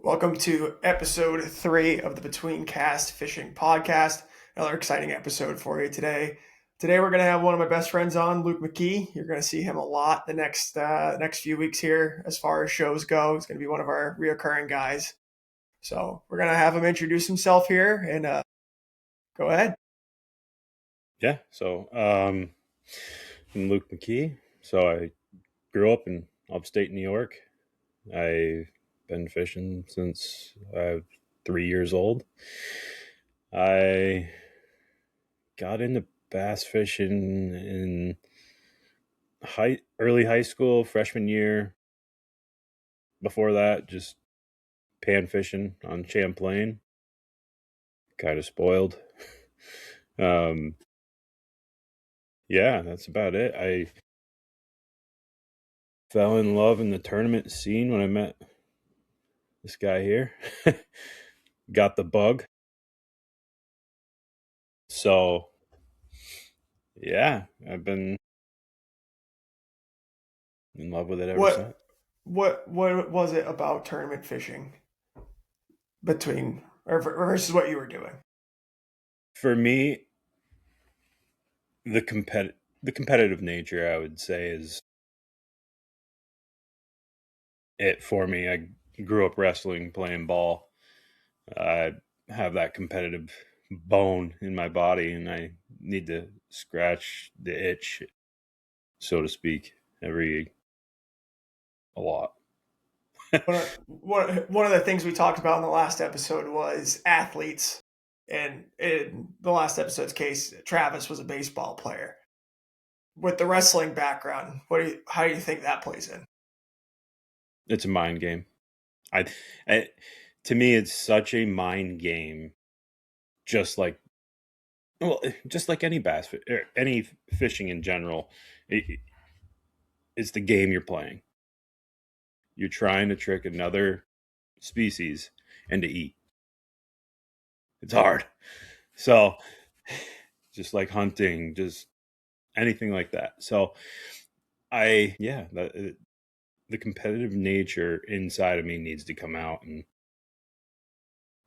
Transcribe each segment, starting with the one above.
Welcome to episode 3 of the Between Cast Fishing Podcast. Another exciting episode for you today. Today we're going to have one of my best friends on, Luke Mckee. You're going to see him a lot the next few weeks here as far as shows go. He's going to be one of our reoccurring guys. So we're going to have him introduce himself here and go ahead. Yeah, I'm Luke Mckee. So I grew up in upstate New York. I've been fishing since I was 3 years old. I got into bass fishing in early high school, freshman year. Before that, just pan fishing on Champlain. Kind of spoiled. Yeah, that's about it. I fell in love in the tournament scene when I met this guy here. Got the bug. So, yeah, I've been in love with it ever since. What was it about tournament fishing versus what you were doing? For me, the competitive nature, I would say, is it for me. I grew up wrestling, playing ball. I have that competitive bone in my body, and I need to scratch the itch, so to speak, a lot. One of the things we talked about in the last episode was athletes. And in the last episode's case, Travis was a baseball player. With the wrestling background, how do you think that plays in? It's a mind game. I to me, it's such a mind game. Just like any any fishing in general, it's the game you're playing. You're trying to trick another species and to eat. It's hard. So, just like hunting, just anything like that. So, the competitive nature inside of me needs to come out, and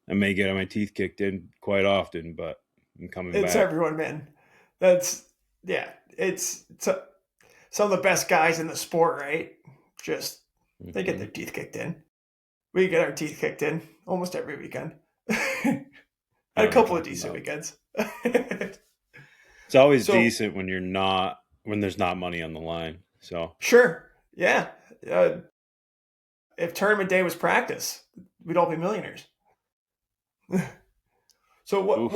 I may get my teeth kicked in quite often, but I'm coming It's back. everyone, man. That's yeah. It's some of the best guys in the sport, right? Just they get their teeth kicked in. We get our teeth kicked in almost every weekend. Had I a know what you're couple of talking decent about. weekends. It's always So decent when there's not money on the line. So, sure, yeah. Uh, if tournament day was practice, we'd all be millionaires. So oof.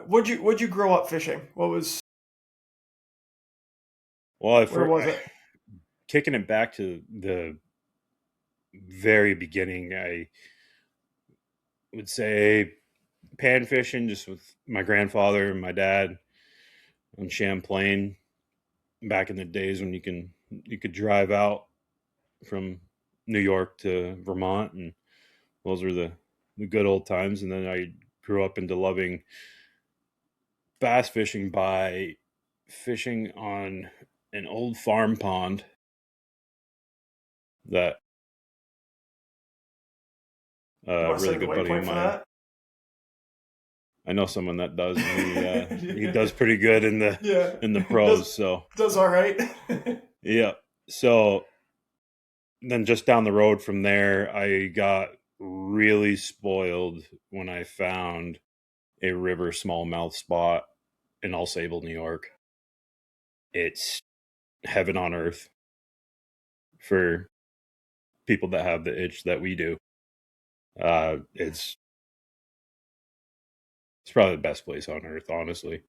would you grow up fishing? What was Well, where was it? kicking it back to the very beginning, I would say pan fishing just with my grandfather and my dad on Champlain back in the days when you could drive out from New York to Vermont, and those were the good old times. And then I grew up into loving bass fishing by fishing on an old farm pond that You a want to really set the good buddy of waypoint for mine. that? I know someone that does, and he does pretty good Yeah, in the does pros. So does all right. yeah. So then just down the road from there, I got really spoiled when I found a river smallmouth spot in Sable, New York. It's heaven on earth for people that have the itch that we do. It's probably the best place on earth, honestly.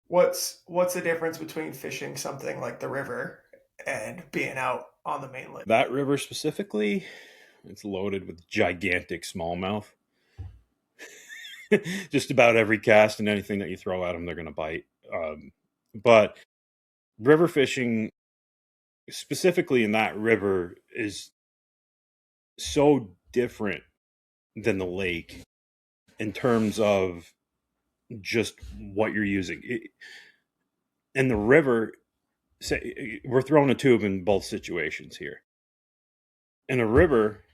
What's the difference between fishing something like the river and being out on the mainland? That river specifically, it's loaded with gigantic smallmouth. Just about every cast and anything that you throw at them, they're going to bite. But river fishing, specifically in that river, is so different than the lake in terms of just what you're using. In the river, say we're throwing a tube in both situations here. In a river,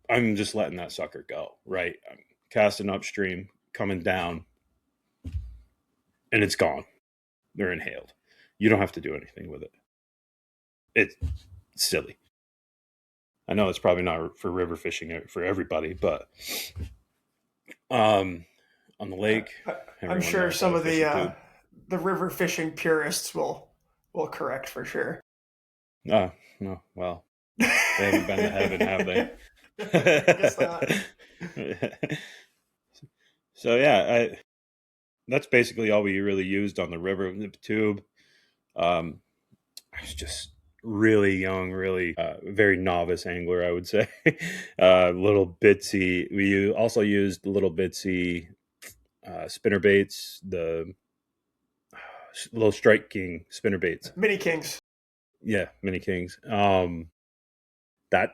I'm just letting that sucker go, right? I'm casting upstream, coming down, and it's gone. They're inhaled. You don't have to do anything with it. It's silly. I know it's probably not for river fishing for everybody, but on the lake, I'm everyone sure knows how some to of fish a tube. the river fishing purists will correct for sure. No, well, they haven't been to heaven, have they? I guess not. So yeah, that's basically all we really used on the river, the tube. I was just really young, really very novice angler, I would say. Little bitsy. Also used little bitsy spinner baits, the little Strike King spinner baits. Mini Kings. Yeah, mini kings. That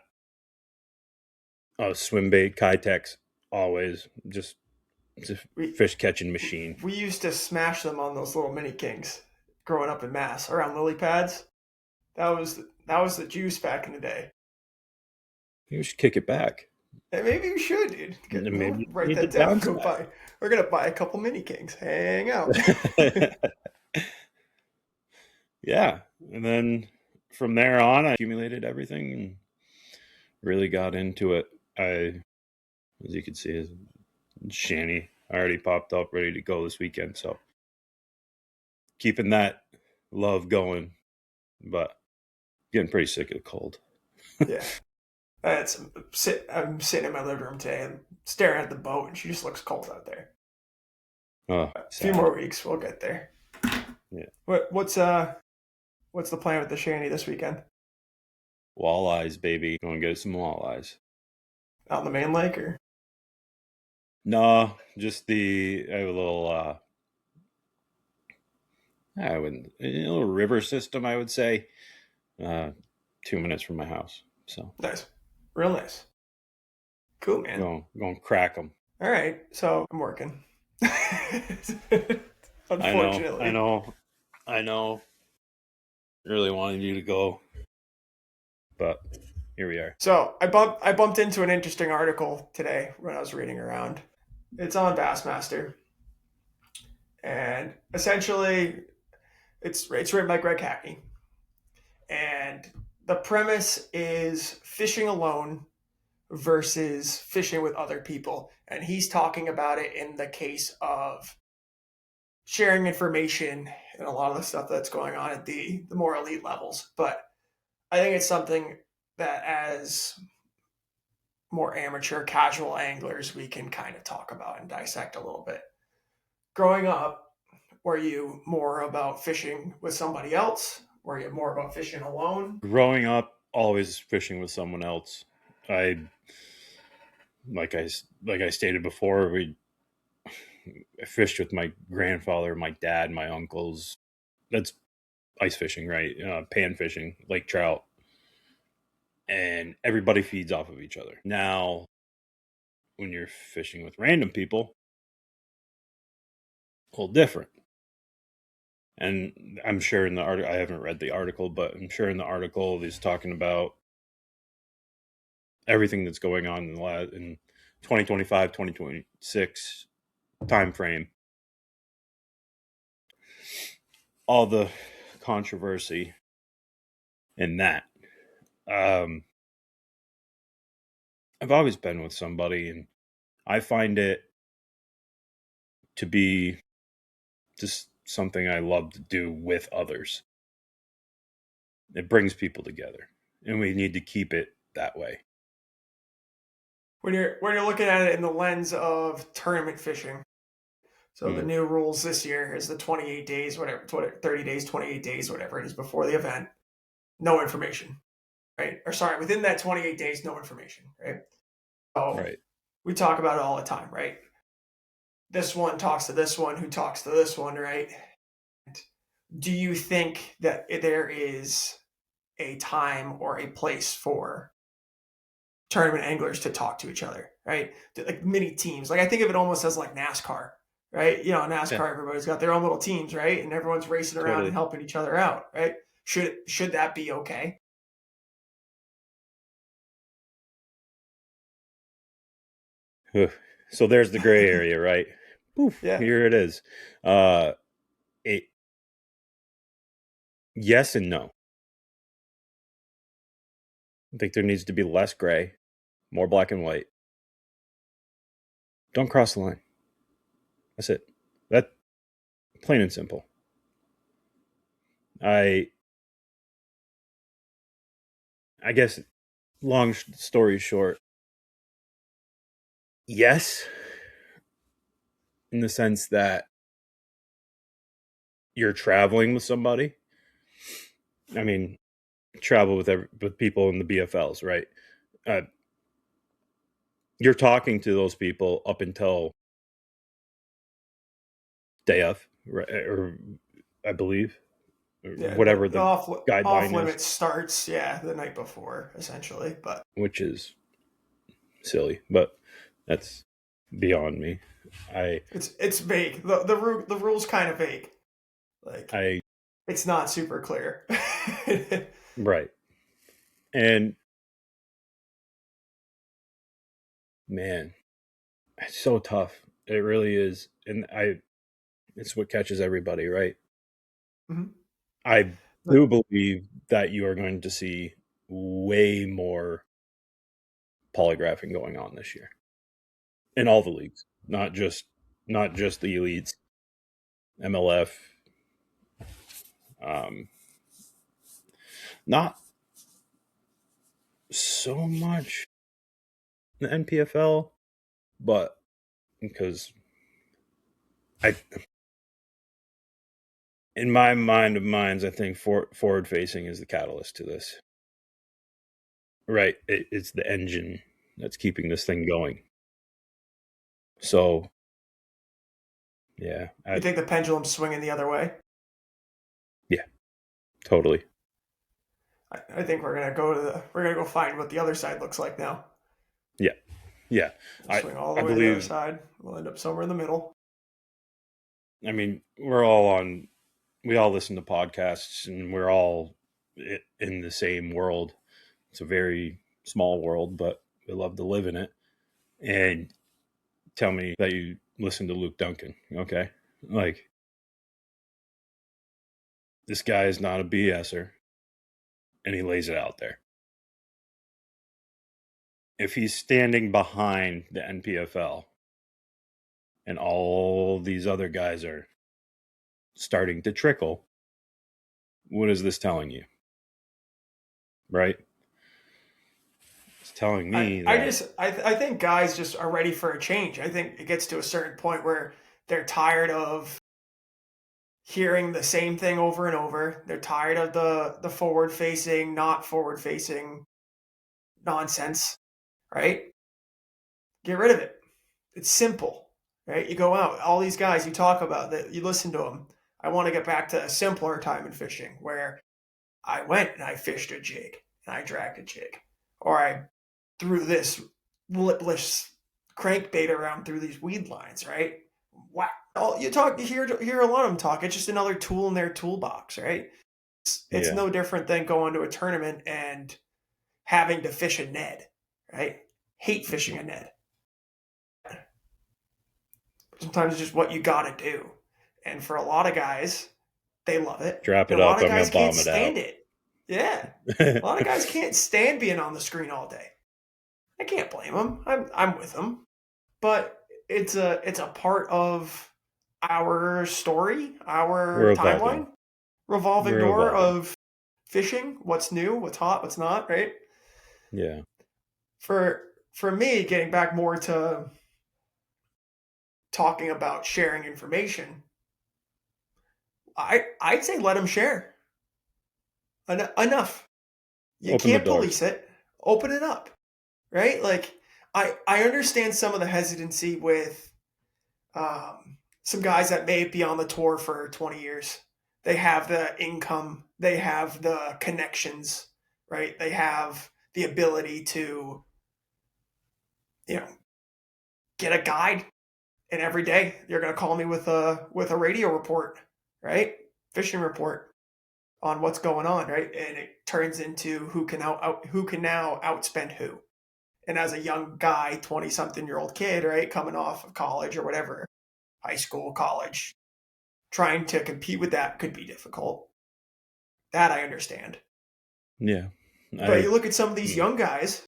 swim bait, Kitex, always just a We fish catching machine. we used to smash them on those little Mini Kings growing up in Mass around lily pads. That was the juice back in the day. You should kick it back. Hey, maybe we should, dude. We'll Maybe you write need to that down. Go downsize. buy. We're gonna buy a couple Mini Kings. Hang out. Yeah, and then from there on, I accumulated everything and really got into it. As you can see, is shanty already popped up, ready to go this weekend. So keeping that love going, but getting pretty sick of the cold. Yeah. I'm sitting in my living room today and staring at the boat, and she just looks cold out there. Oh, A few sad. more weeks, we'll get there. Yeah. What's the plan with the shanty this weekend? Walleyes, baby. Go and get some walleyes. Out in the main lake, or No, just I have a little, I wouldn't, a little river system, I would say, 2 minutes from my house. So nice, real nice, cool, man. go and crack them. All right, so I'm working. I know, I Unfortunately. know, I know. Really wanted you to go, but here we are. So I bumped into an interesting article today when I was reading around. It's on Bassmaster, and essentially it's written by Greg Hackney, and the premise is fishing alone versus fishing with other people, and he's talking about it in the case of sharing information and a lot of the stuff that's going on at the more elite levels. But I think it's something that as more amateur casual anglers we can kind of talk about and dissect a little bit. Growing up, were you more about fishing with somebody else? Were you more about fishing alone? Growing up, always fishing with someone else. I like I stated before, we fished with my grandfather, my dad, my uncles. That's ice fishing, right? Pan fishing, lake trout, and everybody feeds off of each other. Now, when you're fishing with random people, a little different. And I'm sure in the article, I haven't read the article, but I'm sure in the article he's talking about everything that's going on in 2025, 2026 time frame. All the controversy in that. Um, I've always been with somebody, and I find it to be just something I love to do with others. It brings people together, and we need to keep it that way. When you're looking at it in the lens of tournament fishing, so the Mm, new rules this year is the 28 days, whatever, 30 days, 28 days, whatever it is before the event, no information, right? Or sorry, within that 28 days, no information, right? So right. we talk about it all the time, right? This one talks to this one, who talks to this one, right? Do you think that there is a time or a place for tournament anglers to talk to each other, right? Like mini teams. Like I think of it almost as like NASCAR, right? You know, Yeah, NASCAR, everybody's got their own little teams, right? And everyone's racing around and totally. helping each other out, right? Should that be okay? Ugh. So there's the gray area, right? Poof, Yeah. here it is. Uh, it, yes and no. I think there needs to be less gray, more black and white. Don't cross the line. That's it. That plain and simple. I I guess long story short, yes, in the sense that you're traveling with somebody. I mean, travel with people in the BFLs, right? Uh, you're talking to those people up until day of, right, or I believe, or Yeah, whatever the the off guideline is, limits starts, yeah, the night before, essentially. But which is silly, but that's beyond me. I it's vague. The rules kind of vague. Like I it's not super clear. right. And man, it's so tough. It really is. And it's what catches everybody, right? Mhm. I But do believe that you are going to see way more polygraphing going on this year in all the leagues, not just the elites, MLF, um, not so much the NPFL, but because I, in my mind of minds, I think forward facing is the catalyst to this. Right, it's the engine that's keeping this thing going. So yeah, you think the pendulum's swinging the other way? yeah, totally. I think we're gonna go find what the other side looks like now. Yeah, yeah. We'll I swing all the I way to the other believe. side. We'll end up somewhere in the middle. I mean, we're all on. We all listen to podcasts, and we're all in the same world. It's a very small world, but we love to live in it. And tell me that you listen to Luke Duncan, okay? Like this guy is not a BSer, and he lays it out there. If he's standing behind the NPFL, and all these other guys are starting to trickle, what is this telling you? Right? It's telling me that, I think guys just are ready for a change. I think it gets to a certain point where they're tired of hearing the same thing over and over. They're tired of the forward facing, not forward facing nonsense, right? Get rid of it. It's simple, right? You go out, all these guys you talk about that you listen to them. I want to get back to a simpler time in fishing where I went and I fished a jig and I dragged a jig, or I threw this lipless crankbait around through these weed lines, right? Wow. You hear a lot of them talk. It's just another tool in their toolbox, right? It's yeah, no different than going to a tournament and having to fish a Ned, right? Hate fishing a Ned. Sometimes it's just what you got to do. And for a lot of guys, they love it. drop And it a lot up. of I'm gonna guys can't bomb it out. stand it. Yeah. A lot of guys can't stand being on the screen all day. I can't blame them. I'm with them. But it's a part of our story, We're our evolving. timeline, revolving We're door evolving. of fishing, what's new, what's hot, what's not, right? Yeah, For me, getting back more to talking about sharing information, I'd say let them share. Enough. You open the can't doors. police it. Open it up, right? Like I understand some of the hesitancy with some guys that may be on the tour for 20 years. They have the income, they have the connections, right? They have the ability to, you know, get a guide, and every day you're going to call me with a radio report, right? Fishing report on what's going on, right? And it turns into who can now outspend who. And as a young guy, 20-something-year-old kid, right, coming off of college or whatever, high school, college, trying to compete with that could be difficult. That I understand. Yeah. But I you look at some of these mm, young guys,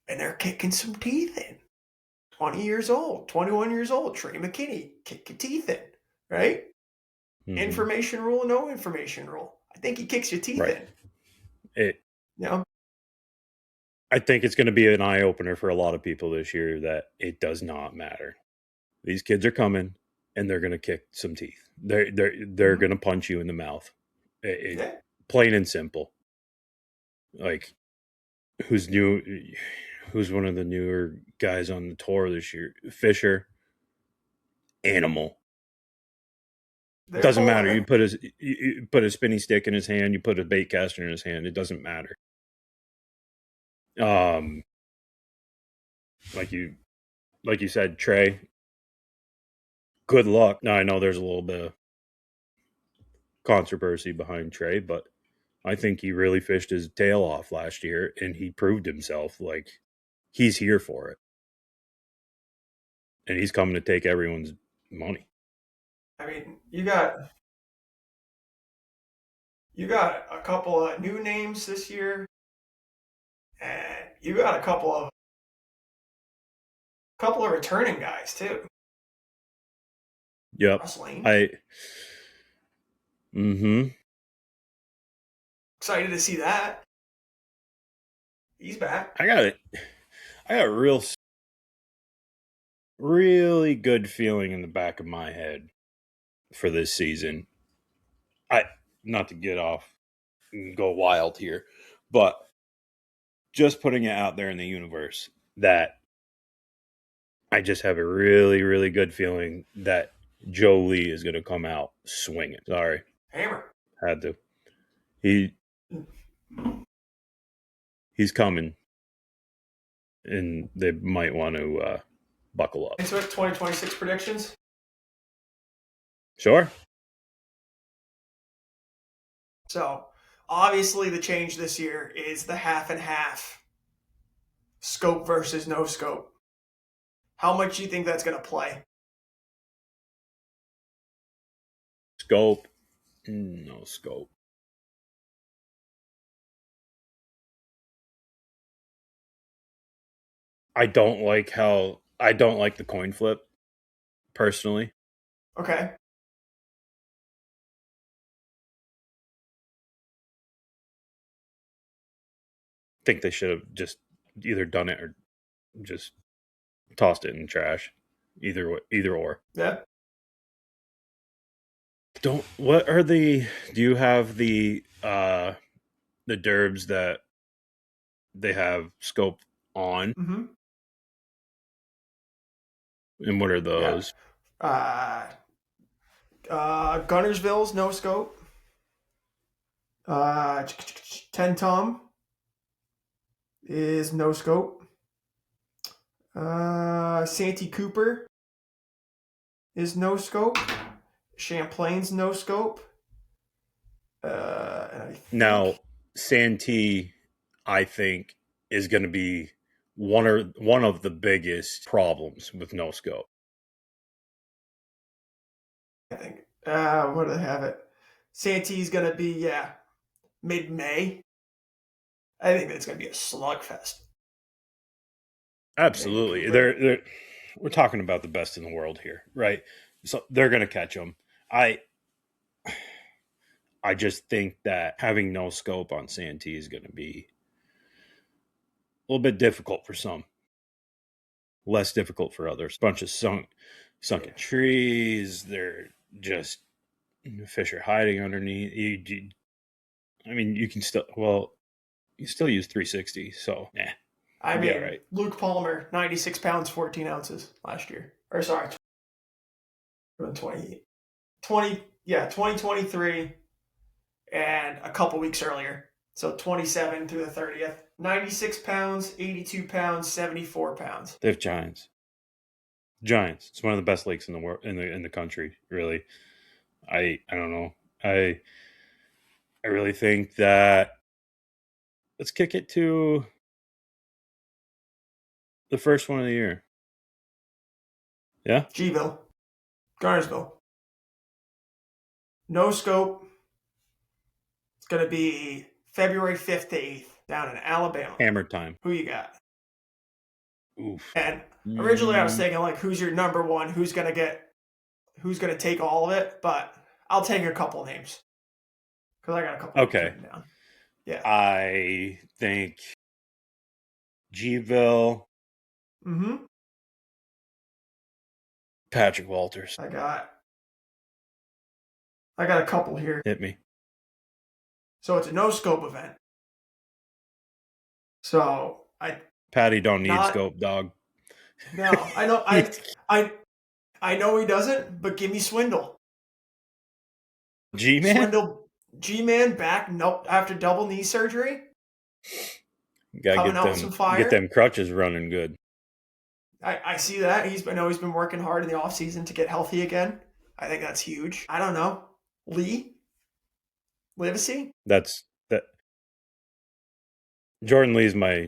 and they're kicking some teeth in. 20 years old, 21 years old, Trey McKinney, kick your teeth in, right? mhm. Information rule, no information rule. I think he kicks your teeth Right. in. It You know, I think it's going to be an eye opener for a lot of people this year that it does not matter. These kids are coming and they're going to kick some teeth. They're mm-hmm. going to punch you in the mouth. Yeah. Plain and simple. Like who's new? Who's one of the newer guys on the tour this year? Fisher, animal. They're Doesn't pulling matter. it. You put a spinning stick in his hand. You put a bait caster in his hand. It doesn't matter. Um, like you said, Trey. Good luck. Now I know there's a little bit of controversy behind Trey, but I think he really fished his tail off last year, and he proved himself. Like he's here for it, and he's coming to take everyone's money. I mean, you got a couple of new names this year, and you got a couple of returning guys too. Yep. Russ Lane, I. Mm-hmm. excited to see that. He's back. I got it. I got a really good feeling in the back of my head for this season. I not to get off and go wild here, but just putting it out there in the universe that I just have a really, really good feeling that Joe Lee is going to come out swinging. Sorry, Hammer. had to. He he's coming, and they might want to buckle up. Into it, 2026 predictions. Sure. So, obviously, the change this year is the half and half scope versus no scope. How much do you think that's going to play? Scope, no scope. I don't like the coin flip personally. Okay. I think they should have just either done it or just tossed it in the trash. Either or. Yeah. Don't what are the do you have the derbs that they have scope on, Mm-hmm. and what are Yeah. those? Uh, Gunnersville's no scope. 10 Tom is no scope. Santee Cooper is no scope. Champlain's no scope. And I Now think Santee, I think, is going to be one of the biggest problems with no scope. where do they have it? Santee's gonna be, yeah, mid-May. I think it's gonna be a slugfest. Absolutely, Vancouver. we're talking about the best in the world here, right? So they're going to catch them. I I just think that having no scope on Santee is going to be a little bit difficult for some, less difficult for others. Bunch of sunken Yeah. trees. They're just fish are hiding underneath. I mean, you can still you still use 360, so yeah, I you'll be all mean, right. Luke Palmer, 96 pounds, 14 ounces last year. Or sorry, 20, 20, yeah, 2023 and a couple weeks earlier. So 27 through the 30th. 96 pounds, 82 pounds, 74 pounds. They have Giants. It's one of the best lakes in the world in the country. Really, I don't know. I really think that let's kick it to The first one of the year. Yeah? Gville. Garnersville. No scope. It's going to be February 5th to 8th down in Alabama. Hammer time. Who you got? Oof. And originally I was thinking, like, who's your number one? Who's going to take all of it? But I'll take a couple names. Because I got a couple Okay. written down. Yeah. I think Gville. Mm-hmm. Patrick Walters. I got a couple here. Hit me. So it's a no scope event. So Patty don't need scope, dog. No, I know I know he doesn't, but give me Swindle. G-Man? Swindle G-Man back after double knee surgery. Gotta get them crutches running good. I see that. I know he's been working hard in the offseason to get healthy again. I think that's huge. I don't know. Lee? Livesey? That. Jordan Lee's my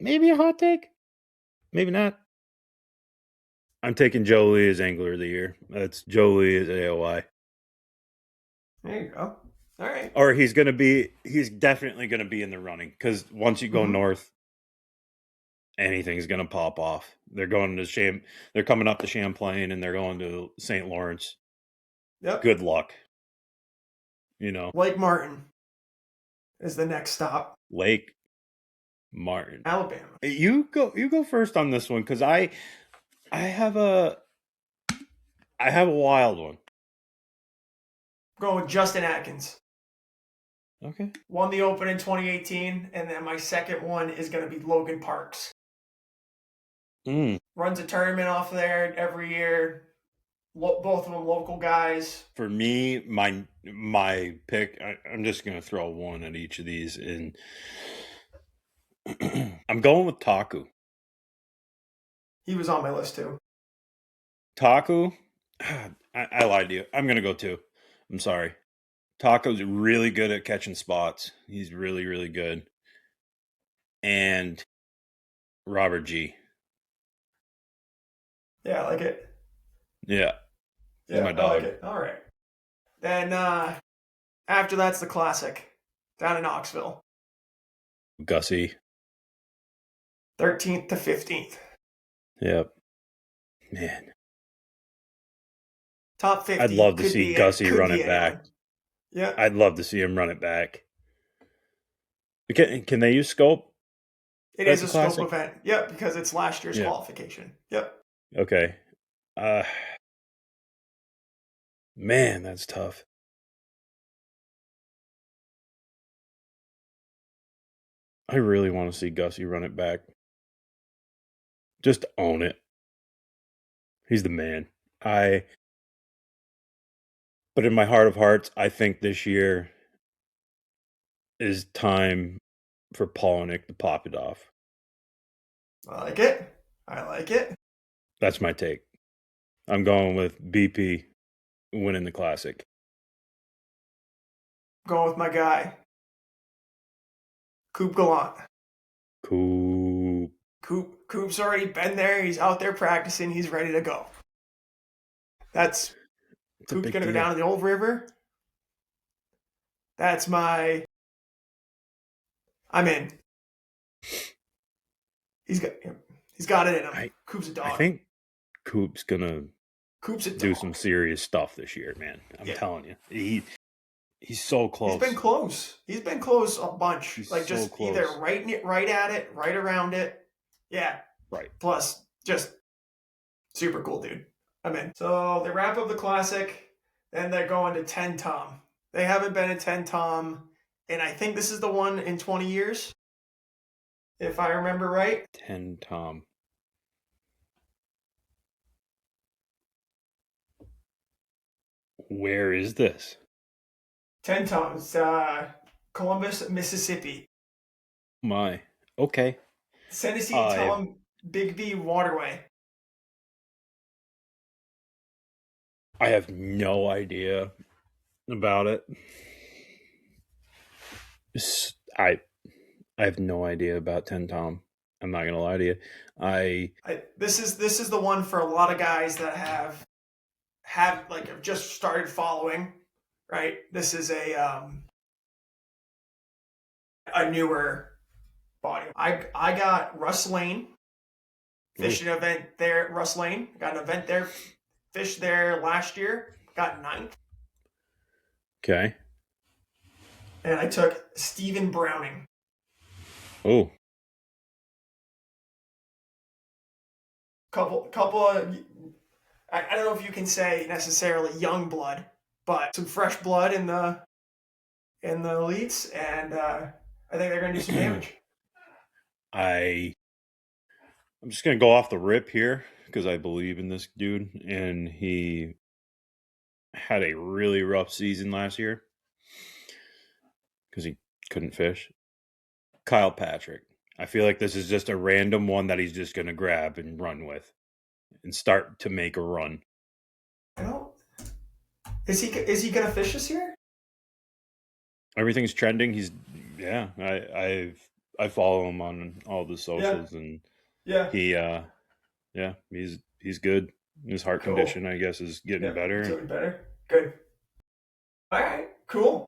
maybe a hot take. Maybe not. I'm taking Joe Lee as Angler of the Year. That's Joe Lee as AOI. There you go. All right. Or he's definitely going to be in the running because once you go north, anything's going to pop off. They're going to they're coming up to Champlain and they're going to St. Lawrence. Yep. Good luck. You know. Lake Martin is the next stop. Lake Martin. Alabama. You go first on this one because I have a wild one. I'm going with Justin Atkins. Okay. Won the Open in 2018, and then my second one is going to be Logan Parks. Runs a tournament off there every year. Both of them local guys. For me, my pick, I'm just going to throw one at each of these, and I'm going with Taku. He was on my list too. Taku, I lied to you. I'm going to go two. I'm sorry. Taco's really good at catching spots. He's really, really good. And Robert G. Yeah, I like it. Yeah. Yeah, I like it. All right. Then after that's the Classic down in Knoxville. Gussie. 13th to 15th. Yep. Man. Top 50. I'd love to see Gussie run it back. Yeah. I'd love to see him run it back. Can they use scope? It is a scope event. Yep, because it's last year's qualification. Yep. Okay. Man, that's tough. I really want to see Gussie run it back. Just own it. He's the man. But in my heart of hearts, I think this year is time for Polinick to pop it off. I like it. I like it. That's my take. I'm going with BP winning the Classic. Going with my guy, Coop Gallant. Coop's already been there. He's out there practicing. He's ready to go. Coop's going to go down to the Old River. That's I'm in. He's got it in him. Coop's a dog. I think Coop's a dog. Do some serious stuff this year, man. I'm telling you. He's so close. He's been close a bunch. He's like just close. Either right at it, right around it. Yeah. Right. Plus, just super cool, dude. I'm in. So they wrap up the Classic, then they're going to 10 Tom. They haven't been at 10 Tom, and I think this is the one in 20 years, if I remember right. 10 Tom. Where is this? 10 Tom's Columbus, Mississippi. My. Okay. Tennessee Tom Big V Waterway. I have no idea about it. I have no idea about 10 Tom. I'm not gonna lie to you. This is the one for a lot of guys that have like have just started following, right? This is a newer body. I got Russ Lane, Ooh, fished an event there at Russ Lane. Got an event there, fished there last year. Got ninth. okay. And I took Stephen Browning. Oh, Couple of I don't know if you can say necessarily young blood, but some fresh blood in the elites, and I think they're going to do some damage. I I'm just gonna go off the rip here because I believe in this dude, and he had a really rough season last year because he couldn't fish. Kyle Patrick. I feel like this is just a random one that he's just gonna grab and run with and start to make a run. I don't. Is he going to fish this year? Everything's trending. He's yeah. I follow him on all the Yeah, socials, and yeah. he yeah, he's good. His heart Cool. condition, I guess, is getting Yeah, better. doing better. Good. All right, cool.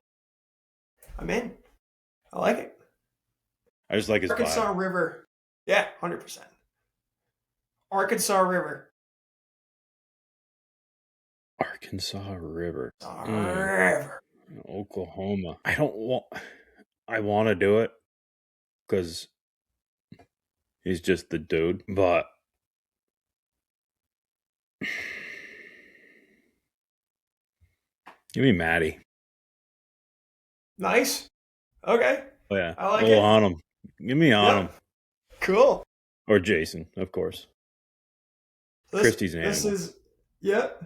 I'm in. I like it. I just like his vibe. Arkansas River. Yeah, 100%. Arkansas River. Arkansas River. Mm, River. Oklahoma. I don't want. I want to do it because he's just the dude. But give me Maddie. Nice. Okay. Oh yeah, I like oh it. on him. Give me on him Yep. Cool. or Jason, of course. So Christie's an this animal. is yep.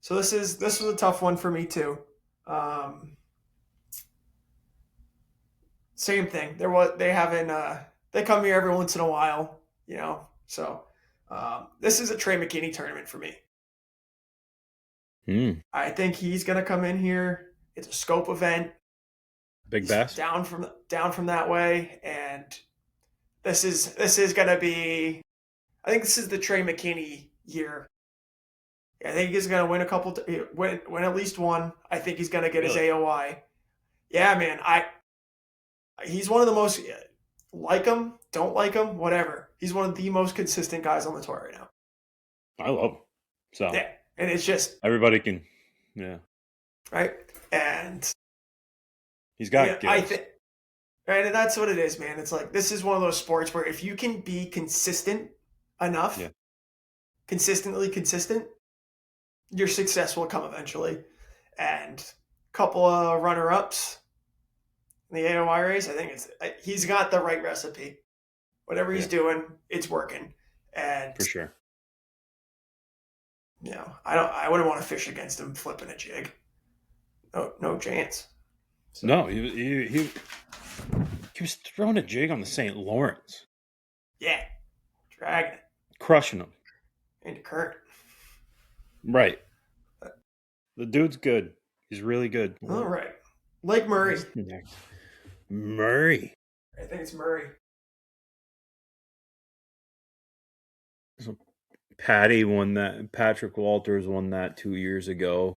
So this was a tough one for me too. Um, Same thing. They haven't they come here every once in a while, you know. So this is a Trey McKinney tournament for me. Hmm. I think he's gonna come in here. It's a scope event. Big He's Bass. down from that way, and this is gonna be. I think this is the Trey McKinney year. I think he's gonna win a couple. Win at least one. I think he's gonna get his Really? AOI. Yeah, man. He's one of the most like him, don't like him, whatever. He's one of the most consistent guys on the tour right now. I love him. So Yeah, and it's just everybody can. Yeah, right, and he's yeah, got I gifts. think right, and that's what it is, man. It's like this is one of those sports where if you can be consistent enough, Yeah, consistently consistent, your success will come eventually. And a couple of runner ups in the AOI race, I think he's got the right recipe. Whatever he's yeah, doing, it's working. And for sure. I wouldn't want to fish against him flipping a jig. No chance. So No, he was throwing a jig on the St. Lawrence, yeah, dragging it crushing him. into current. Right. The dude's good. He's really good. All right, Lake Murray. Who's next? Murray. I think it's Murray. So Patty won that. Patrick Walters won that 2 years ago.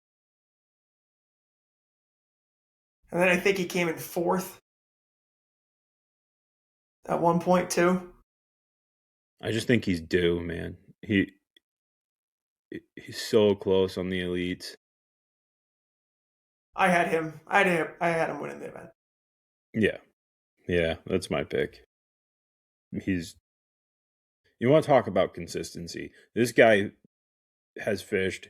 And then I think he came in fourth at one point too. I just think he's due, man. He's so close on the elites. I had him. I had him winning the event. Yeah. Yeah, that's my pick. He's You want to talk about consistency. This guy has fished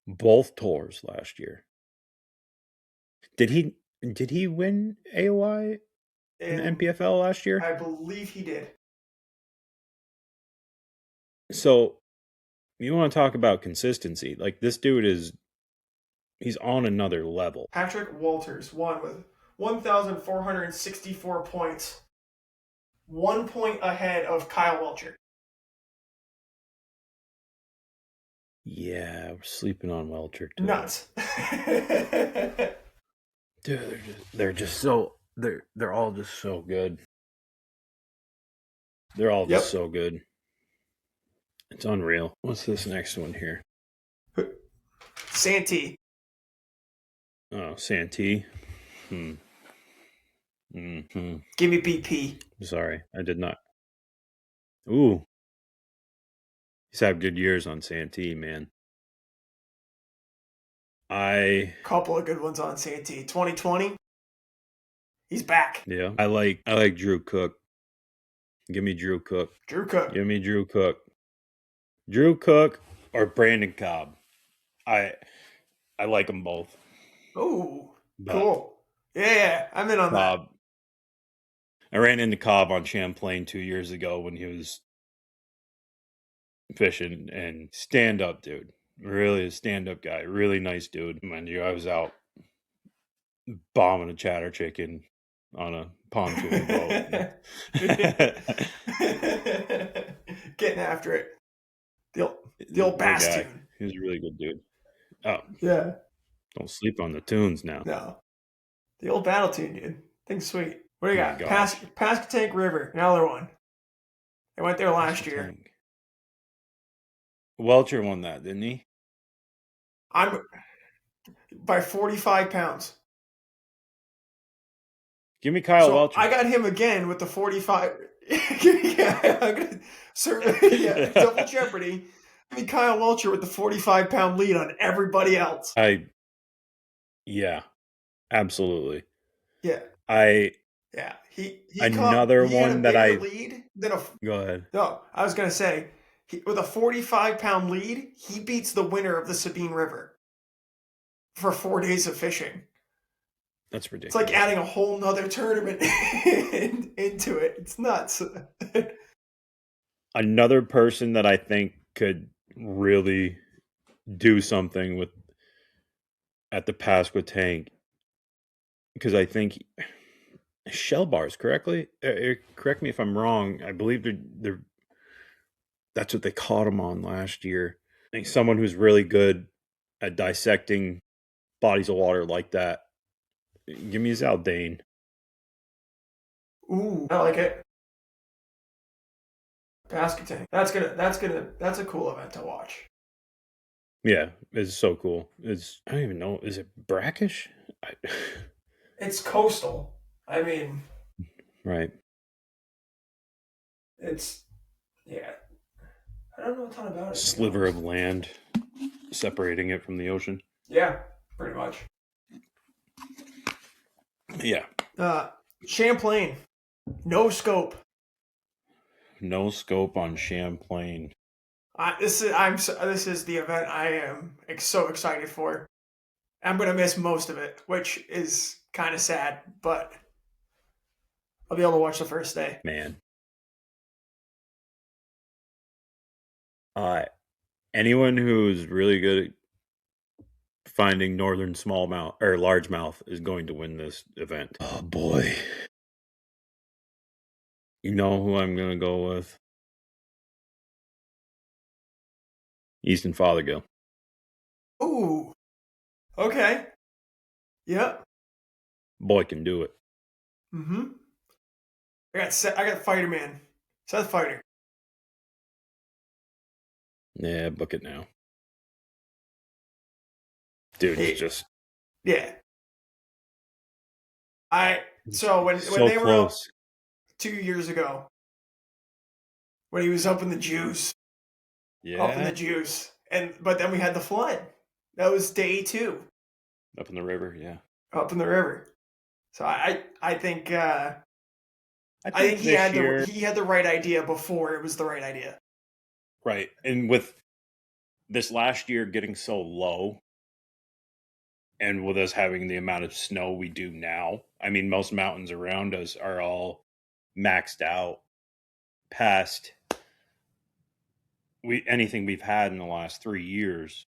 both tours last year. Did he win AOI in the And NPFL last year? I believe he did. So you want to talk about consistency. Like this dude he's on another level. Patrick Walters won with 1,464 points, 1 point ahead of Kyle Welcher. Yeah, we're sleeping on Welcher too. Nuts. Dude, they're just so They're all just so good. They're all just Yep. so good. It's unreal. What's this next one here? Santee. Oh, Santee. Hmm. Hmm. Give me BP. Sorry, I did not. Ooh, he's had good years on Santee, man. Couple of good ones on Santee. 2020. He's back. Yeah, I like Drew Cook. Give me Drew Cook. Drew Cook. Give me Drew Cook. Drew Cook or Brandon Cobb. I I like them both, Oh, but cool. Yeah, I'm in on that. Cobb. I ran into Cobb on Champlain 2 years ago when he was fishing, and stand up dude. Really a stand up guy. Really nice dude. Mind you, I was out bombing a chatter chicken on a pontoon boat. Getting after it. The old Good guy. Bastoon. He was a really good dude. Oh, Yeah. don't sleep on the tunes now. No. The old battle tune, dude. Thing's sweet. What do you Oh my got? gosh. Pascatank River. Another one. I went there last year. Tank. Welcher won that, didn't he? I'm by 45 pounds. Give me Kyle So Welcher. I got him again with the 45. Yeah, I'm gonna yeah, double jeopardy. I mean, Kyle Welcher with the 45-pound lead on everybody else. Yeah, absolutely. Yeah, I yeah. He Another he had a one that bigger lead than a. go ahead. No, I was gonna say with a 45-pound lead, he beats the winner of the Sabine River for 4 days of fishing. That's It's like ridiculous. adding a whole nother tournament into it. It's nuts. Another person that I think could really do something with at the Pasqua tank, because I think shell bars correctly. Correct me if I'm wrong. I believe they're that's what they caught him on last year. I think someone who's really good at dissecting bodies of water like that. Give me Zaldane. Ooh, I like it. Basket tank. That's a cool event to watch. Yeah, it's so cool. I don't even know. Is it brackish? It's coastal. I mean, Right. it's yeah. I don't know a ton about it. Sliver of land separating it from the ocean. Yeah, pretty much. Yeah. Champlain, no scope. No scope on Champlain. This is the event I am so excited for. I'm gonna miss most of it, which is kind of sad, but I'll be able to watch the first day. Man. Anyone who's really good at finding northern smallmouth or largemouth is going to win this event. Oh boy. You know who I'm gonna go with? Easton Fothergill. Ooh, okay, yep. Boy can do it. Mm-hmm. I got Fighter Man, Seth Fighter. Yeah, book it now. Dude is Hey, just yeah. When so they were up close. 2 years ago, when he was up in the juice, Yeah. but then we had the flood. That was day 2 Up in the river, yeah. up in the river. So I think I I think think this year, he had the right idea before it was the right idea. right, and with this last year getting so low, and with us having the amount of snow we do now, I mean, most mountains around us are all maxed out past anything we've had in the last 3 years,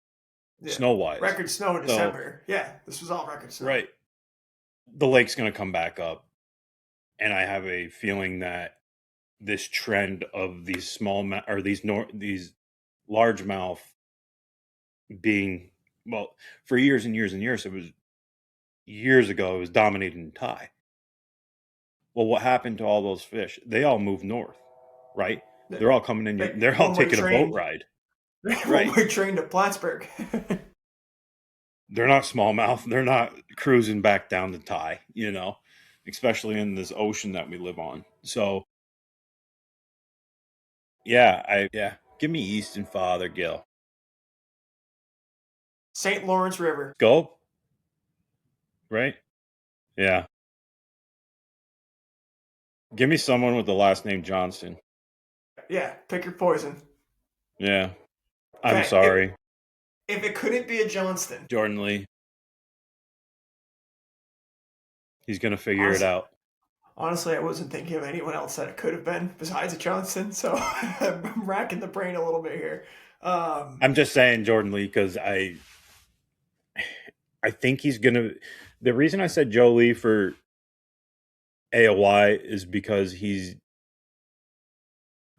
Yeah, snow wise. record snow in So, December. Yeah, this was all record snow. right, the lake's going to come back up, and I have a feeling that this trend of these these largemouth being, well, for years and years and years, it was years ago it was dominating Thai, Well, what happened to all those fish? They all moved north, right? They're all coming in. Like They're all one-way taking a boat train, ride, right? one-way train to Plattsburgh. They're not smallmouth. They're not cruising back down the Thai, especially in this ocean that we live on. So, yeah, give me Easton Fothergill. St. Lawrence River. Go, right? Yeah. Give me someone with the last name Johnston. Yeah, pick your poison. Yeah. I'm Okay, sorry. if it couldn't be a Johnston, Jordan Lee. He's going to figure it honestly, out. honestly, I wasn't thinking of anyone else that it could have been besides a Johnston, so I'm racking the brain a little bit here. I'm just saying Jordan Lee because I think he's going to. The reason I said Joe Lee for AOY is because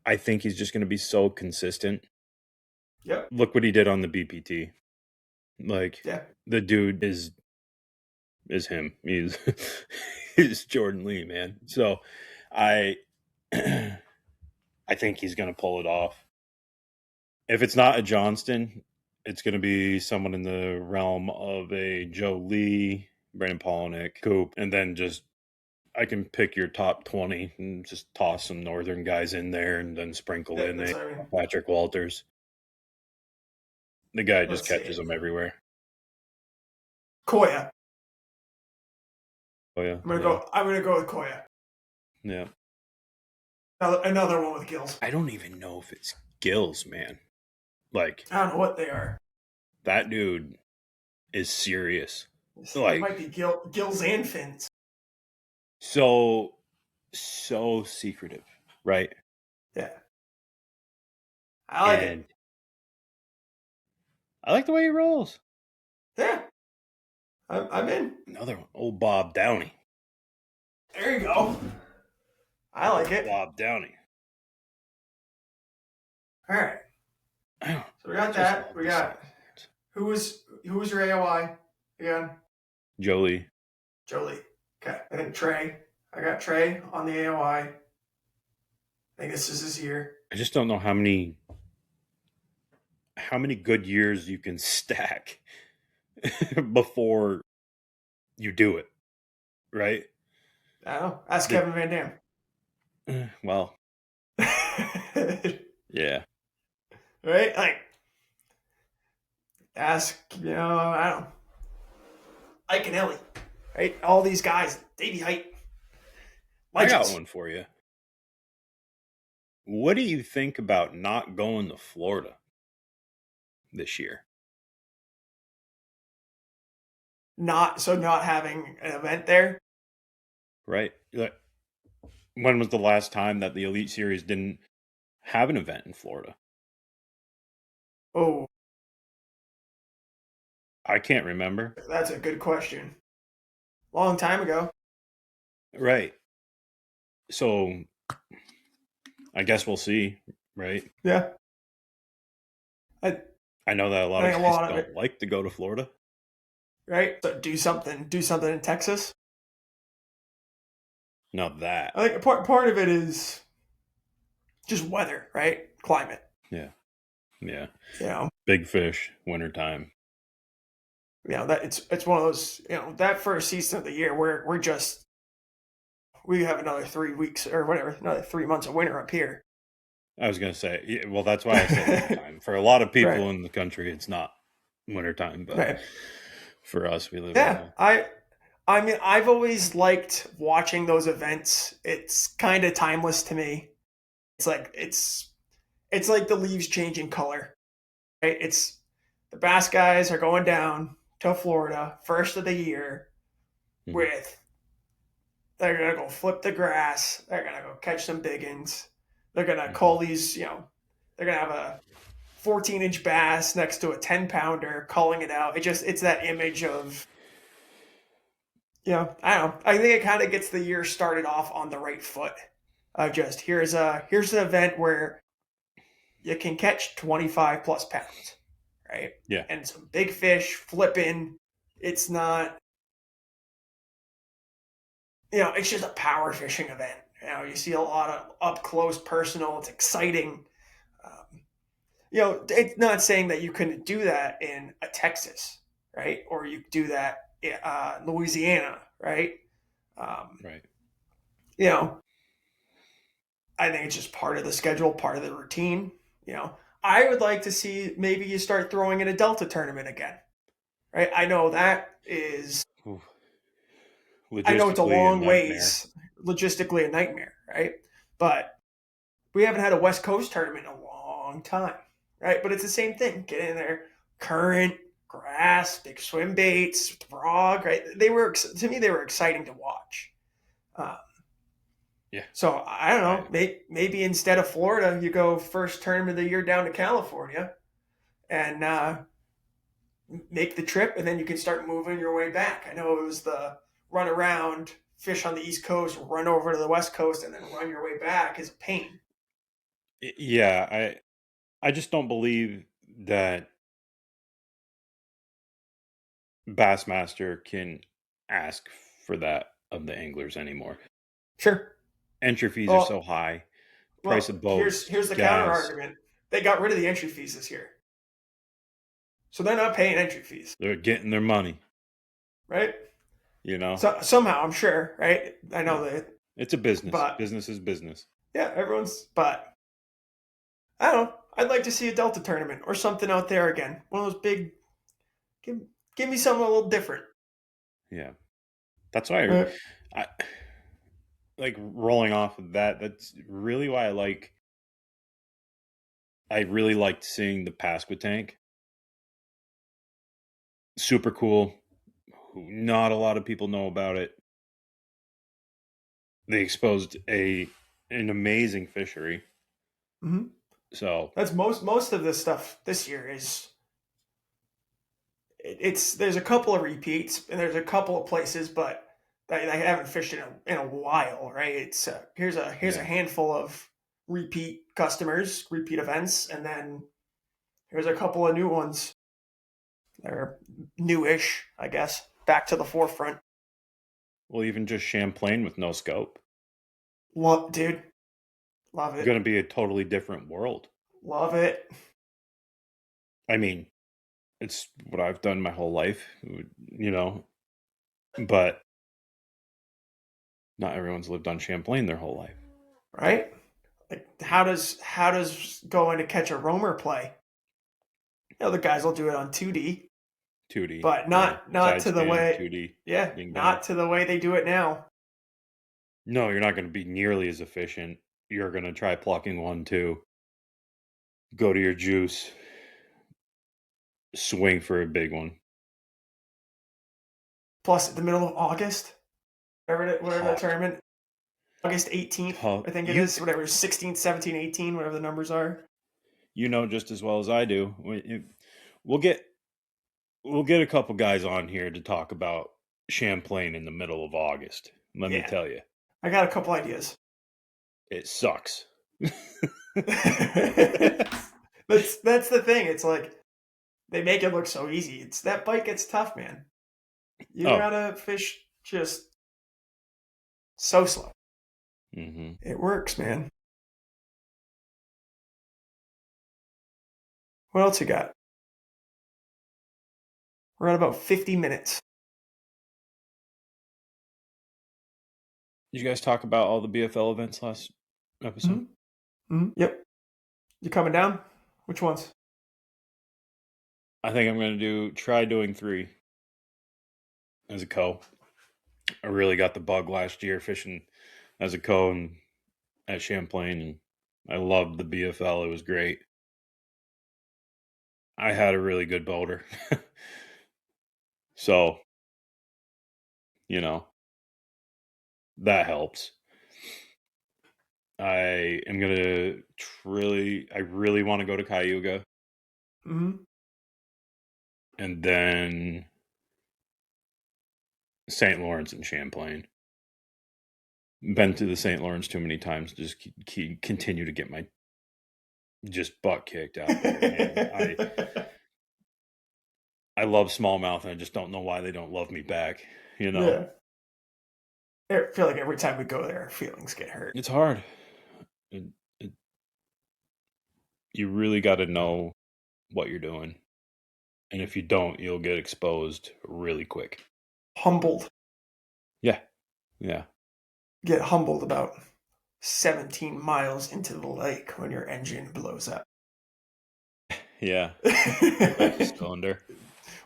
I think he's just going to be so consistent. Yep. Look what he did on the BPT. Like, Yeah. the dude is him. He's Jordan Lee, man. So I think he's going to pull it off. If it's not a Johnston, it's going to be someone in the realm of a Joe Lee, Brandon Polnick, Coop, and then just I can pick your top 20 and just toss some northern guys in there and then sprinkle in That's what I mean. Patrick Walters. The guy just Let's see. catches them everywhere. Koya. Oh yeah. I'm gonna go with Koya. Yeah. Another one with gills. I don't even know if it's gills, man. Like, I don't know what they are. that dude is serious. It might be gills and fins. So secretive, right? Yeah. I like it. I like the way he rolls. Yeah. I'm in. Another one, old Bob Downey. There you go. I like it. Bob Downey. All right. So we got that. We got who was your AOI again? Jolie. Jolie. Okay. I think Trey. I got Trey on the AOI. I think this is his year. I just don't know how many good years you can stack before you do it, right? I don't know. Ask Kevin Van Dam. Well, yeah. Right? Like, ask, I don't know. Ike and Ellie. Right? All these guys. Davey Height. Legends. I got one for you. What do you think about not going to Florida this year? Not having an event there? Right. When was the last time that the Elite Series didn't have an event in Florida? Oh. I can't remember. That's a good question. Long time ago. Right. So I guess we'll see, right? Yeah. I know that a lot of guys don't like to go to Florida. Right? So do something in Texas. Not that. I think part of it is just weather, right? Climate. Yeah. Yeah. Big fish, wintertime. That it's one of those, that first season of the year where we have another 3 weeks or whatever, another 3 months of winter up here. I was going to say, well, that's why I said wintertime. For a lot of people right. in the country, it's not wintertime, but right. for us, we live in I mean, I've always liked watching those events. It's kind of timeless to me. It's like the leaves changing color. Right? It's the bass guys are going down to Florida first of the year with they're gonna go flip the grass. They're gonna go catch some biggins. They're gonna call these, they're gonna have a 14-inch bass next to a 10-pounder, calling it out. It's that image of, I don't know. I think it kind of gets the year started off on the right foot. Just here's an event where you can catch 25 plus pounds, right? Yeah, and some big fish flipping. It's not it's just a power fishing event. You see a lot of up close, personal. It's exciting. Um, it's not saying that you couldn't do that in a Texas, right? Or you do that in Louisiana, right? Um, Right. you know, I think it's just part of the schedule, part of the routine. I would like to see maybe you start throwing in a Delta tournament again, right? Ooh, I know it's a logistically a long nightmare. ways, logistically a nightmare, right? But we haven't had a West Coast tournament in a long time, right? But it's the same thing. Get in there, current, grass, big swim baits, frog, right? To me, they were exciting to watch. Uh, Yeah. so I don't know. I Maybe instead of Florida, you go first tournament of the year down to California and make the trip, and then you can start moving your way back. I know it was the run around, fish on the East Coast, run over to the West Coast, and then run your way back is a pain. yeah, I just don't believe that Bassmaster can ask for that of the anglers anymore. Sure. Entry fees are so Well, high. Price well, of here's boats, here's the counter gas, argument. They got rid of the entry fees this year, so they're not paying entry fees, they're getting their money, right? you know? So somehow, I'm sure, right? I Yeah. know that, It's a business. but Business is business. yeah, everyone's. But I don't know. I'd like to see a Delta tournament or something out there again. One of those big. Give, give me something a little different. Yeah. That's why Uh, I like rolling off of that. That's really why I really liked seeing the Pasquatank. Super cool. Not a lot of people know about it. They exposed a an amazing fishery. mhm. So That's most of this stuff this year is it's there's a couple of repeats and there's a couple of places, but I haven't fished in a while, right? It's here's a yeah. handful of repeat customers, repeat events, and then here's a couple of new ones that are newish, I guess, back to the forefront. Well, even just Champlain with no scope. Love, dude, love Going it, to be a totally different world. love it, I mean, it's what I've done my whole life, you know, but not everyone's lived on Champlain their whole life. right? Like how does going to catch a roamer play? The guys will do it on 2D, 2D, but yeah, not side to the scan, way, 2D, yeah, ding dong. not to the way they do it now. No, you're not going to be nearly as efficient. You're going to try plucking one too. Go to your juice, swing for a big one. Plus, at the middle of August, whatever that Tough, tournament, August 18th, tough. I think it is, whatever, 16th, 17th, 18th, whatever the numbers are. You know just as well as I do. We'll get we'll get a couple guys on here to talk about Champlain in the middle of August. Let me Yeah, tell you, I got a couple ideas. it sucks. That's the thing. It's like they make it look so easy. It's that bite gets tough, man. You Oh, gotta fish just so slow. hmm, It works, man. What else you got? We're at about 50 minutes. did you guys talk about all the BFL events last episode? Mm-hmm. Mm-hmm. Yep. You coming down? Which ones? I think I'm going to try doing 3 as a co. I really got the bug last year fishing as a co and at Champlain, and I loved the BFL. It was great. I had a really good boater. So, you know, that helps. I am going to I really want to go to Cayuga Mm-hmm. and then St. Lawrence and Champlain. Been to the St. Lawrence too many times to just continue to get my just butt kicked out there, man. I love smallmouth and I just don't know why they don't love me back, you know. Yeah. I feel like every time we go there, feelings get hurt. It's hard. It, it, you really got to know what you're doing. And if you don't, you'll get exposed really quick. Humbled. Yeah. Yeah. Get humbled about 17 miles into the lake when your engine blows up. Yeah. First cylinder.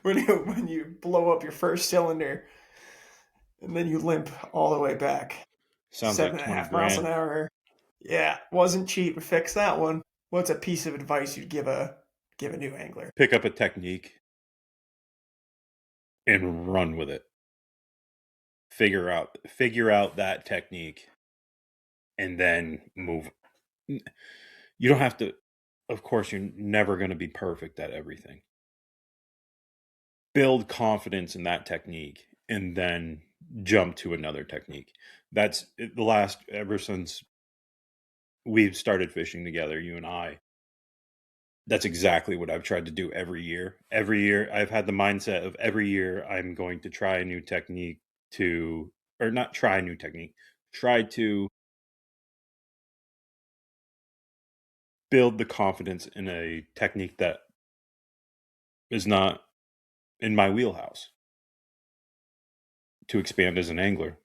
when you blow up your first cylinder and then you limp all the way back. Sounds Seven like and a 20 half miles an grand. hour. Yeah, wasn't cheap. Fix that one. What's a piece of advice you'd give a new angler? Pick up a technique and run with it. Figure out that technique and then move. You don't have to, of course, you're never going to be perfect at everything. Build confidence in that technique and then jump to another technique. That's the last, ever since we've started fishing together, you and I. That's exactly what I've tried to do every year. Every year, I've had the mindset of every year I'm going to try a new technique or not try a new technique, try to build the confidence in a technique that is not in my wheelhouse to expand as an angler.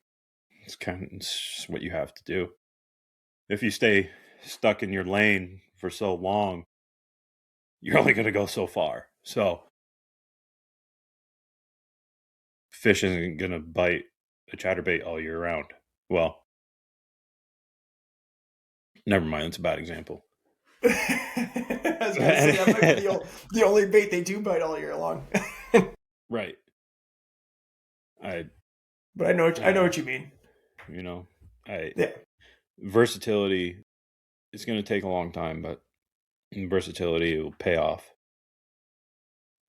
It's what you have to do. If you stay stuck in your lane for so long, you're only going to go so far. So fish isn't going to bite a chatterbait all year round. Well, never mind. It's a bad example. I was gonna say that might be the only bait they do bite all year long. Right. I But I know what you mean. you know, I Yeah, versatility. It's going to take a long time, but versatility will pay off.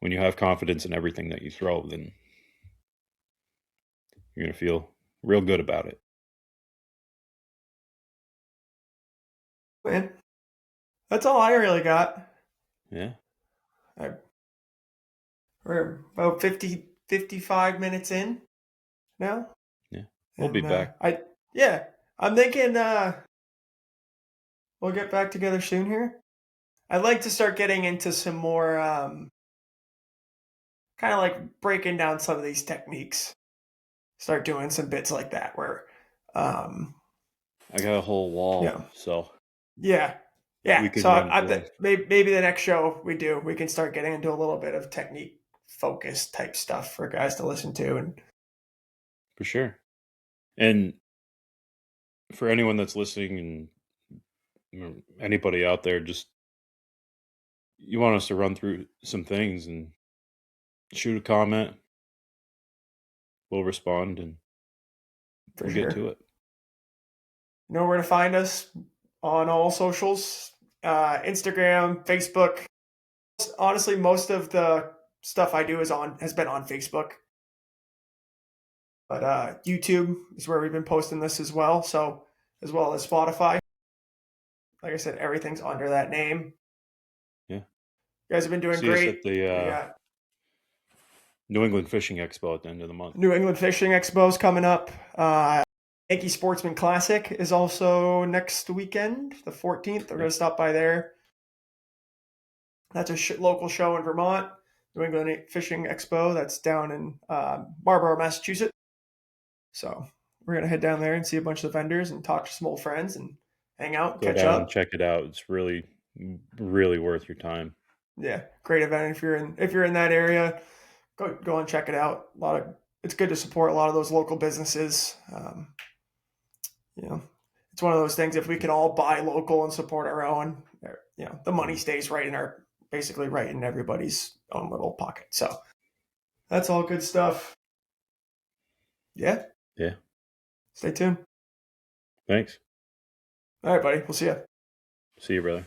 When you have confidence in everything that you throw, then you're going to feel real good about it. man. That's all I really got. Yeah. I, we're about 55 minutes in now, Yeah. We'll be and back. yeah, I'm thinking we'll get back together soon here. I'd like to start getting into some more kind of like breaking down some of these techniques. Start doing some bits like that where, um, I got a whole you wall, know, so yeah, we yeah. can So run through them maybe the next show we can start getting into a little bit of technique focused type stuff for guys to listen to. And for sure. And for anyone that's listening and anybody out there, just you want us to run through some things and shoot a comment, we'll respond and for we'll get sure, to it. you know where to find us on all socials, Instagram, Facebook. Honestly, most of the stuff I do has been on Facebook. But YouTube is where we've been posting this as well. So as well as Spotify. Like I said, everything's under that name. Yeah. You guys have been doing See us at great. the We got New England Fishing Expo at the end of the month. New England Fishing Expo's coming up. Yankee Sportsman Classic is also next weekend, the 14th. We're going to stop by there. That's a local show in Vermont. New England Fishing Expo. That's down in Marlborough, Massachusetts. So we're going to head down there and see a bunch of the vendors and talk to some old friends and hang out, Go catch down and up. check it out. It's really, really worth your time. Yeah, great event if you're in that area. Go and check it out. It's good to support a lot of those local businesses. You know, it's one of those things. If we can all buy local and support our own, the money stays basically right in everybody's own little pocket. So that's all good stuff. Yeah. Yeah. Stay tuned. Thanks. All right, buddy. We'll see you. See you, brother.